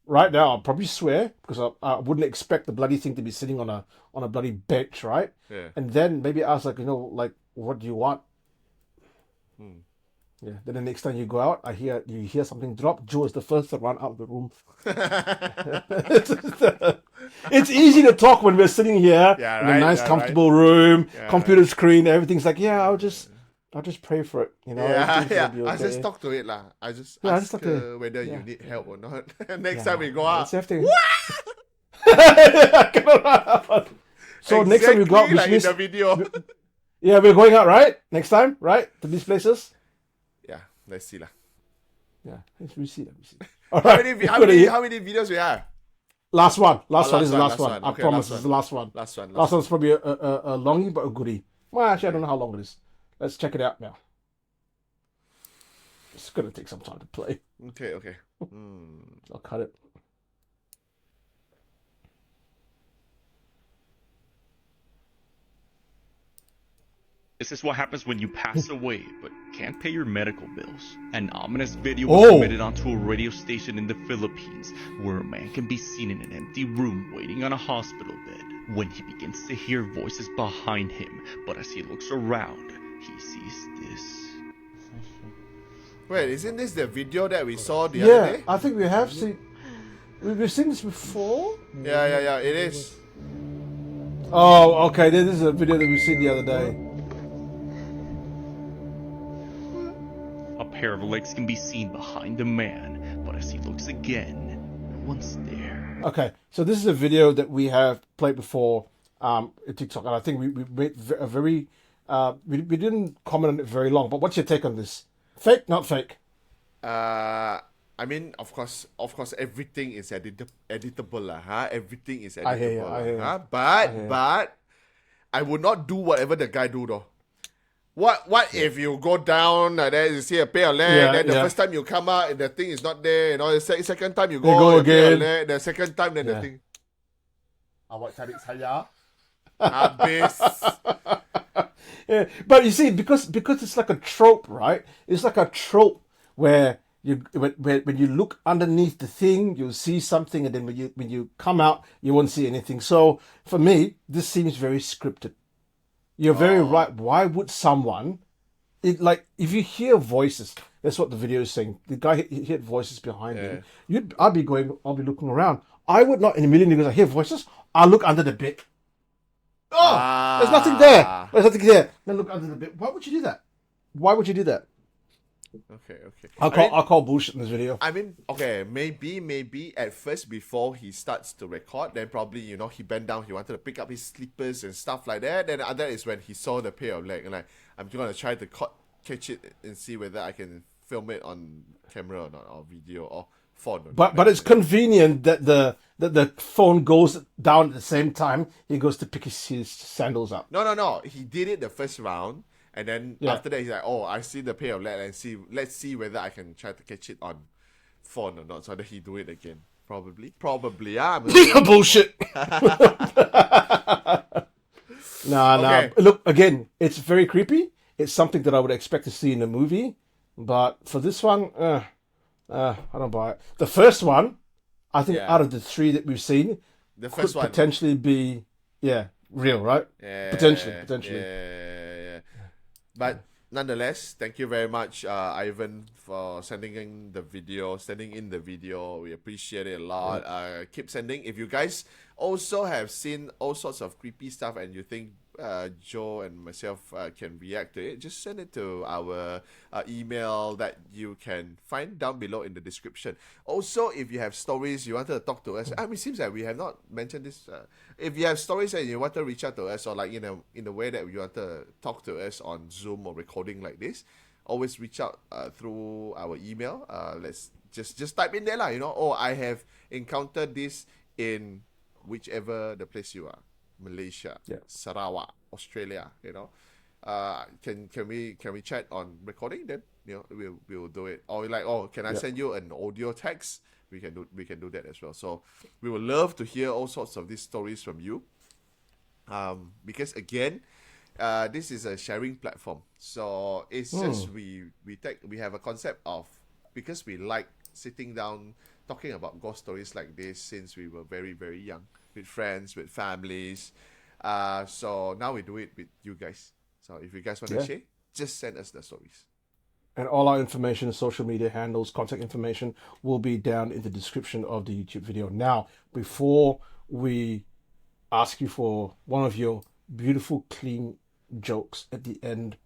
Right now I'll probably swear because I wouldn't expect the bloody thing to be sitting on a bloody bench, right? Yeah. And then maybe ask like, you know, like, what do you want? Yeah. Then the next time you go out, you hear something drop. Joe is the first to run out of the room. It's easy to talk when we're sitting here in a nice, comfortable room, computer screen. Everything's like, yeah, I'll just pray for it. You know, everything's gonna be okay. I just talk to it lah. I just Yeah, I ask just talk to it. whether you Yeah. need help or not. Next time we go out, It's have to- So next time we go out, exactly which like in means the video. yeah, we're going out, right? Next time, right? To these places. Yeah, let's see lah. Yeah, we see that. All How right. many videos we have? Last one. Last one. last This is the one, last last one. one. I Okay, promise last this is one. the last one. Last one. Last one's probably a longie, but a goodie. Well, actually, I don't know how long it is. Let's check it out now. It's gonna take some time to play. Okay. I'll cut it. This is what happens when you pass away but can't pay your medical bills. An ominous video was submitted onto a radio station in the Philippines where a man can be seen in an empty room waiting on a hospital bed when he begins to hear voices behind him, but as he looks around, he sees this. Wait, isn't this the video that we saw the Yeah, other day? I think we have seen. We've seen this before. Yeah. It is. Oh, okay. This is a video that we've seen the other day. A pair of legs can be seen behind the man, but as he looks again, no one's there. Okay, so this is a video that we have played before in TikTok, and I think we made a very we didn't comment on it very long. But what's your take on this? Fake, not fake? I mean, of course, everything is editable lah, huh? Everything is editable, I hear you. huh? But I would not do whatever the guy do though. What if you go down and then you see a pair of legs, then the first time you come out and the thing is not there, you know, the second time you go again. The second time then the thing. Awak cari saya. Habis. Yeah, but you see, because it's like a trope, right? It's like a trope where when you look underneath the thing, you'll see something, and then when you come out, you won't see anything. So for me, this seems very scripted. You're very right. Why would someone, if you hear voices, that's what the video is saying. The guy he heard voices behind him. I'll be looking around. I would not in a million years. I hear voices. I'll look under the bed. Oh, there's nothing there. There's nothing there. Then look under the bed. Why would you do that? Why would you do that? Okay. I'll call bullshit in this video. I mean, okay, maybe at first before he starts to record, then probably, you know, he bent down, he wanted to pick up his slippers and stuff like that. Then that is when he saw the pair of legs, and like, I'm gonna try to catch it and see whether I can film it on camera or not, or video or phone. But it's convenient that the phone goes down at the same time he goes to pick his sandals up. No. He did it the first round. And then after that, he's like, "Oh, I see the pair of legs, and let's see whether I can try to catch it on phone or not." So that he do it again, probably. Bullshit. Nah. Look, again, it's very creepy. It's something that I would expect to see in a movie, but for this one, I don't buy it. The first one, I think, out of the three that we've seen, the first could one potentially be real, right? Yeah, potentially. Yeah. But nonetheless, thank you very much, Ivan, for sending in the video. We appreciate it a lot. Keep sending. If you guys also have seen all sorts of creepy stuff and you think Joe and myself can react to it, just send it to our email that you can find down below in the description. Also, if you have stories you wanted to talk to us, I mean, it seems like we have not mentioned this. If you have stories and you want to reach out to us, or like in a way that you want to talk to us on Zoom or recording like this, always reach out through our email. Let's just type in there lah. Oh, I have encountered this in whichever the place you are. Malaysia, Sarawak, Australia, can we chat on recording? Then we'll do it. Or like, can I send you an audio text? We can do that as well. So we would love to hear all sorts of these stories from you. Because again, this is a sharing platform. So it's just we have a concept of, because we like sitting down talking about ghost stories like this since we were very, very young, with friends, with families. So now we do it with you guys. So if you guys want to share, just send us the stories. And all our information, social media handles, contact information will be down in the description of the YouTube video. Now, before we ask you for one of your beautiful, clean jokes at the end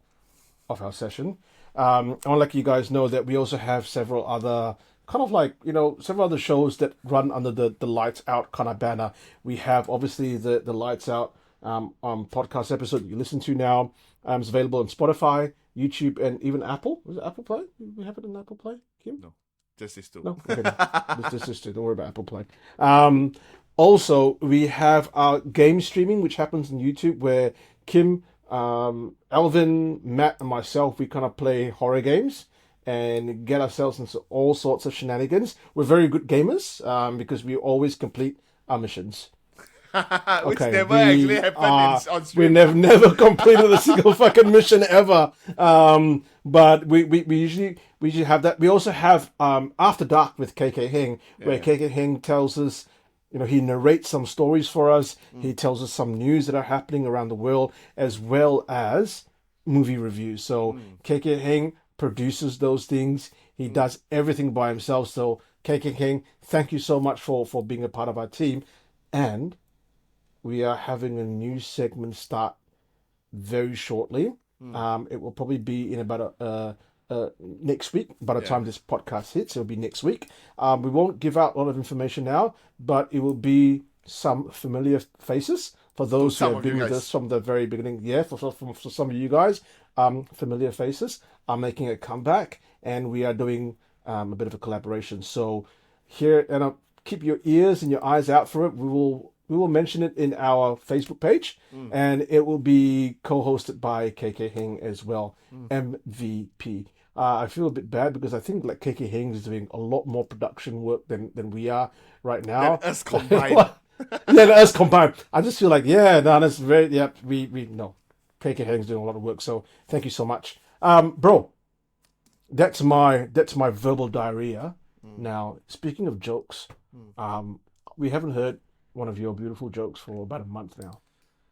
of our session, I want to let you guys know that we also have several other several other shows that run under the Lights Out kind of banner. We have obviously the Lights Out podcast episode you listen to now. It's available on Spotify, YouTube, and even Apple. Was it Apple Play? We have it on Apple Play, Kim? No, just these two. No, okay, no. Just two. Don't worry about Apple Play. Also, we have our game streaming, which happens on YouTube, where Kim, Alvin, Matt, and myself, we kind of play horror games and get ourselves into all sorts of shenanigans. We're very good gamers because we always complete our missions. Which never actually happened on stream. We never completed a single fucking mission ever. But we usually have that. We also have After Dark with KK Hing, where KK Hing tells us, he narrates some stories for us. He tells us some news that are happening around the world, as well as movie reviews. So KK Hing produces those things. He does everything by himself. So KK Hing, thank you so much for being a part of our team. And we are having a new segment start very shortly. It will probably be in about next week. By the time this podcast hits, it'll be next week. We won't give out a lot of information now, but it will be some familiar faces for those who have been with us from the very beginning. Yeah, for some of you guys, familiar faces are making a comeback, and we are doing a bit of a collaboration. So here, and keep your ears and your eyes out for it. We will mention it in our Facebook page, and it will be co-hosted by KK Hing as well, MVP. I feel a bit bad because I think like KK Hing is doing a lot more production work than we are right now. Than us combined. Us combined. I just feel like, that's very, we know. KK Hing's doing a lot of work, so thank you so much. Bro, that's my verbal diarrhea. Now, speaking of jokes, we haven't heard one of your beautiful jokes for about a month now.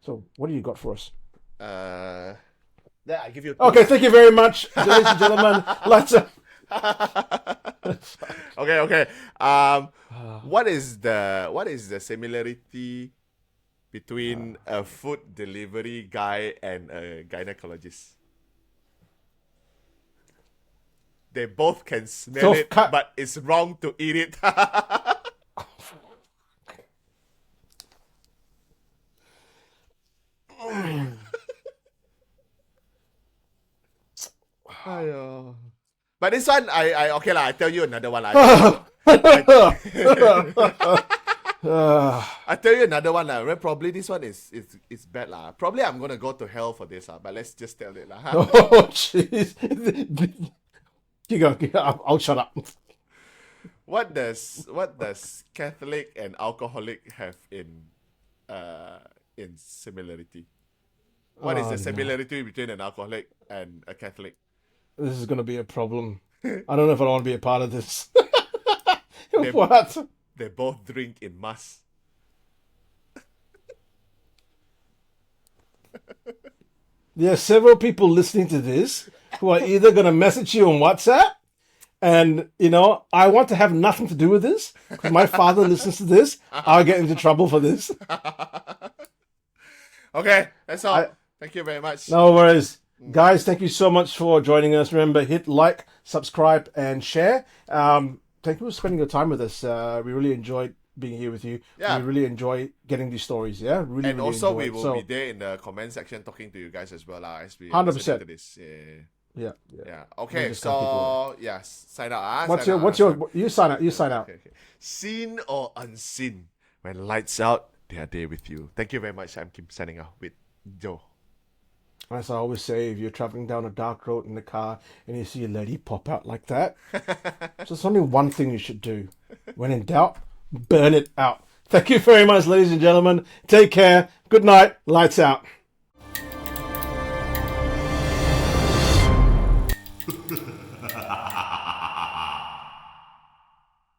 So, what do you got for us? I give you. Okay, thank you very much, ladies and gentlemen. Let's. Okay. What is the similarity between a food delivery guy and a gynecologist? They both can smell it, but it's wrong to eat it. But this one, I tell you another one. I tell you another one. Probably this one is bad. Probably I'm gonna go to hell for this. But let's just tell it. Oh, jeez. You go. I'll shut up. What does Catholic and alcoholic have in similarity? What is the similarity between an alcoholic and a Catholic? This is going to be a problem. I don't know if I want to be a part of this. What? They both drink in mass. There are several people listening to this who are either going to message you on WhatsApp, and, I want to have nothing to do with this, because my father listens to this. I'll get into trouble for this. Okay, that's all. Thank you very much. No worries. Guys, thank you so much for joining us. Remember, hit like, subscribe, and share. Thank you for spending your time with us. We really enjoyed being here with you. Yeah. We really enjoy getting these stories. Yeah, really. And really also, enjoy we it. will So, be there in the comment section talking to you guys as well, as we 100%. listen to this. Yeah. Yeah. Okay. just can't keep So sign out. What's sign your? out, What's your? You sign out. You sign out. Okay. Seen or unseen? When lights out, they are there with you. Thank you very much. I'm Kim signing out with Joe. As I always say, if you're traveling down a dark road in the car and you see a lady pop out like that, there's only one thing you should do. When in doubt, burn it out. Thank you very much, ladies and gentlemen. Take care. Good night. Lights out.